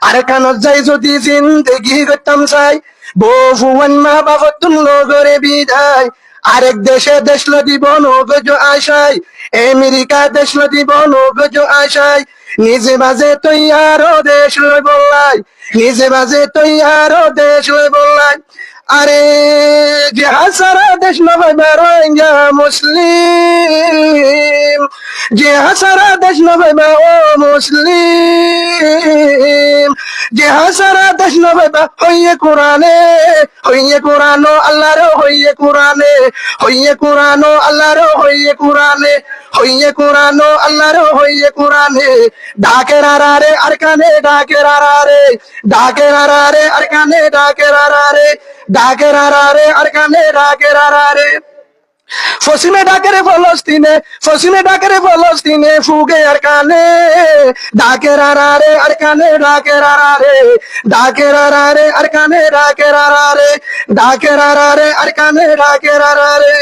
আর কানত যাই যদি জিন্দেগি করতাম চাই, বহুয়ান মা বাবতুন লগরে বিদায়। আরেক দেশে দেশলো দিব নগজ আশায়, আমেরিকা দেশলো দিব নগজ আশায়। নিজে বাজে তৈয়ারো দেশ লই বললাই, নিজে বাজে তৈয়ারো দেশ লই বললাই। আরে যে হাসারা দেশ নয় রোহিঙ্গা মুসলিম, যে হাসারা দেশ নয় ও মুসলিম, যে হাসারা দেশ নয় হইয়ে কোরআনে, হইয়ে কোরআনো আল্লাহর হইয়ে কোরআনে, হইয়ে কোরআনো আল্লাহর হইয়ে কোরআনে, হইয়ে কোরআনো আল্লাহর হইয়ে কোরআনে। ডাকের আরারে আর কানে ডাকের আরারে, ডাকের আরারে আর কানে ডাকের আরারে, ডাকের আরারে আর কানে ডাকের আরারে। ফসিমে ডাকেরে ফলস্তিনে, ফসিমে ডাকেরে ফলস্তিনে ফুগে আর কানে ডাকের আরারে আর কানে ডাকের আরারে, ডাকের আরারে আর কানে ডাকের আরারে, ডাকের আরারে আর কানে ডাকের আরারে।